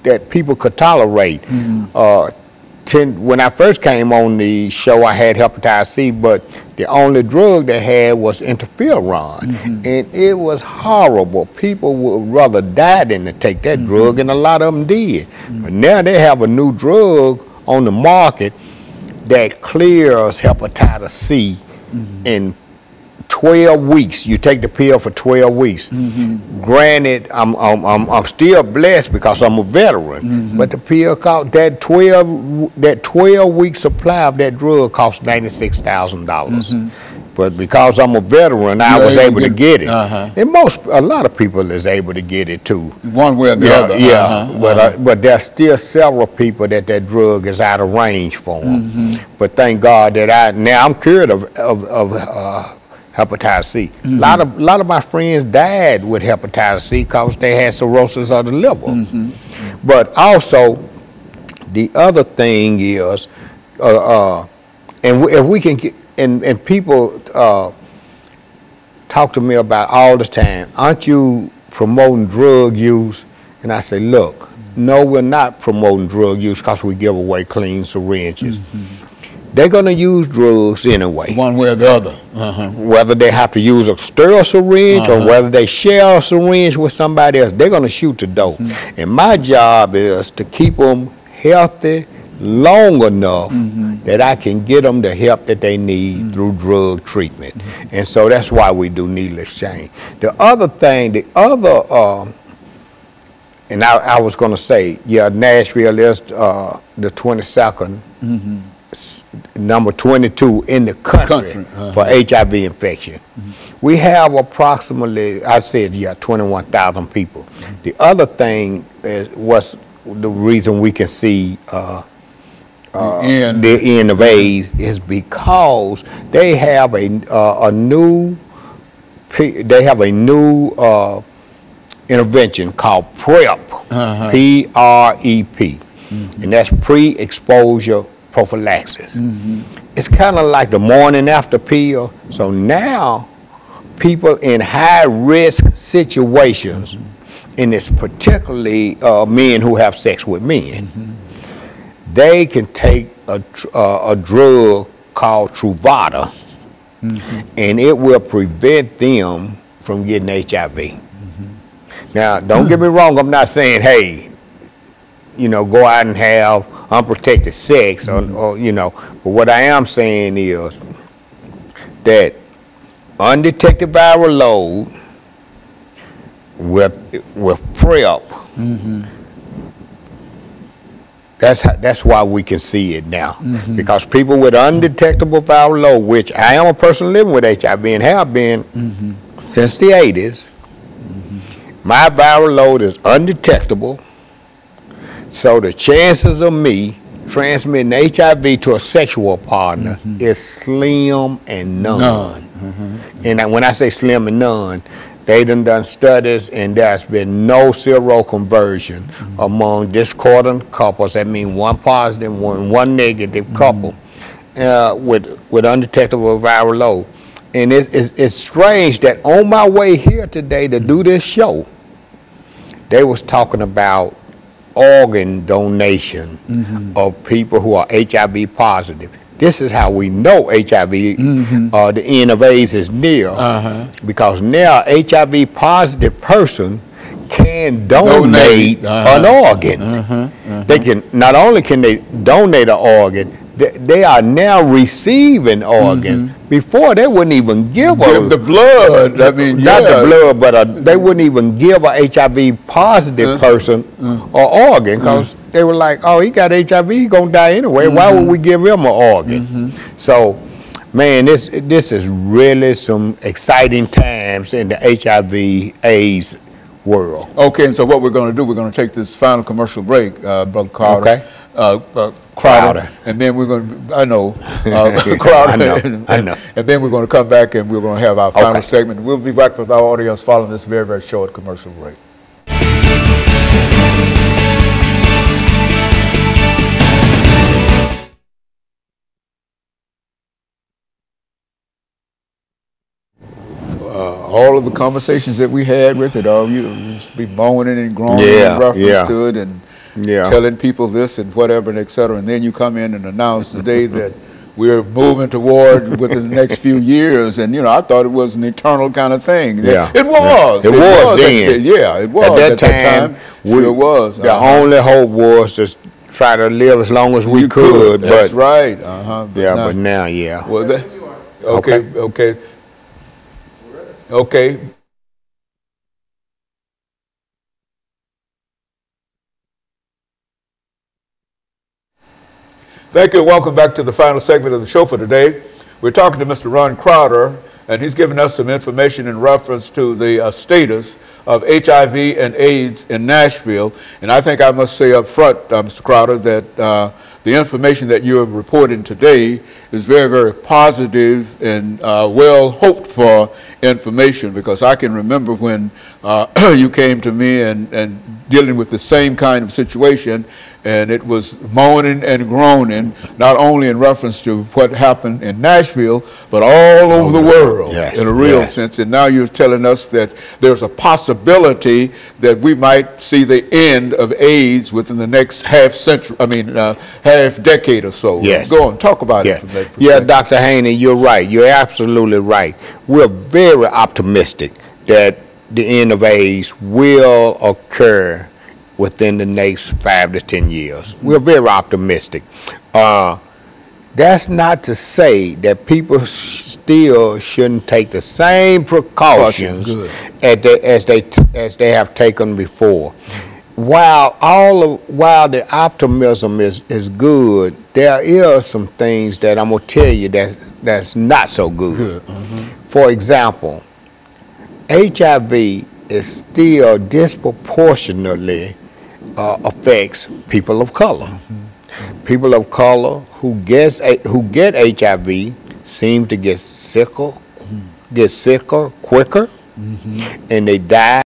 that people could tolerate. When I first came on the show, I had hepatitis C, but the only drug they had was interferon, and it was horrible. People would rather die than to take that drug, and a lot of them did. But now they have a new drug on the market that clears hepatitis C in 12 weeks. You take the pill for 12 weeks. Granted, I'm still blessed because I'm a veteran, but the pill cost that 12-week supply of that drug cost $96,000. But because I'm a veteran, I was able to get it. And a lot of people is able to get it too. One way or the other. Yeah, but there's still several people that drug is out of range for them. But thank God that now I'm cured of hepatitis C. A lot of my friends died with hepatitis C because they had cirrhosis of the liver. But also, the other thing is, and if we can get, and people talk to me about all the time, aren't you promoting drug use? And I say, look, no, we're not promoting drug use because we give away clean syringes. They're going to use drugs anyway. One way or the other. Whether they have to use a sterile syringe or whether they share a syringe with somebody else, they're going to shoot the dope. And my job is to keep them healthy long enough that I can get them the help that they need through drug treatment. And so that's why we do needless change. The other thing, and I was going to say, yeah, Nashville is the 22nd, number 22 in the country for HIV infection. We have approximately, I said, 21,000 people. The other thing was the reason we can see the end of AIDS is because they have a new intervention called PrEP, P-R-E-P, and that's pre-exposure prophylaxis. It's kind of like the morning after pill. So now people in high risk situations, and it's particularly men who have sex with men, they can take a drug called Truvada, and it will prevent them from getting HIV. Now, don't get me wrong, I'm not saying, hey, go out and have unprotected sex, or but what I am saying is that undetected viral load with PrEP, that's why we can see it now. Because people with undetectable viral load, which I am a person living with HIV and have been since the 80s, my viral load is undetectable. So the chances of me transmitting HIV to a sexual partner is slim and none. And when I say slim and none, they done studies, and there's been no seroconversion among discordant couples. That means one positive, one negative couple with undetectable viral load. And it's strange that on my way here today to do this show, they was talking about organ donation of people who are HIV positive. This is how we know HIV, the end of AIDS is near, because now HIV positive person can donate an organ. They can, not only can they donate an organ, they are now receiving organ. Before they wouldn't even give the blood. I mean, not the blood, but they wouldn't even give a HIV positive person an organ, because they were like, oh, he got HIV, he's gonna die anyway. Why would we give him an organ? So, man, this is really some exciting times in the HIV/AIDS world. Okay, and so what we're going to do, we're going to take this final commercial break, Brother Carter. Okay. Crowder. And then we're going to, Crowder. I know. And then we're going to come back and we're going to have our final segment. We'll be back with our audience following this very, very short commercial break. All of the conversations that we had with it, you used to be moaning and groaning in reference to it, and telling people this and whatever and et cetera, and then you come in and announce today that we're moving toward within the next few years, and I thought it was an eternal kind of thing. Yeah, it was. It was then. It was at that time. Sure was. The only hope was to try to live as long as we could. That's but, right. But now, Well, okay. Thank you. Welcome back to the final segment of the show for today. We're talking to Mr. Ron Crowder, and he's giving us some information in reference to the status of HIV and AIDS in Nashville. And I think I must say up front, Mr. Crowder, that the information that you have reported today is very, very positive and well hoped for information, because I can remember when you came to me and dealing with the same kind of situation, and it was moaning and groaning, not only in reference to what happened in Nashville, but all over the world in a real sense. And now you're telling us that there's a possibility that we might see the end of AIDS within the next half decade or so. Yes. Go on, talk about it from that perspective. Yeah, Dr. Haney, you're right. You're absolutely right. We're very optimistic that the end of AIDS will occur within the next 5 to 10 years. We're very optimistic. That's not to say that people still shouldn't take the same precautions as they have taken before. While the optimism is good, there are some things that I'm gonna tell you that's not so good. For example, HIV is still disproportionately affects people of color. People of color who get HIV seem to get sicker quicker, and they die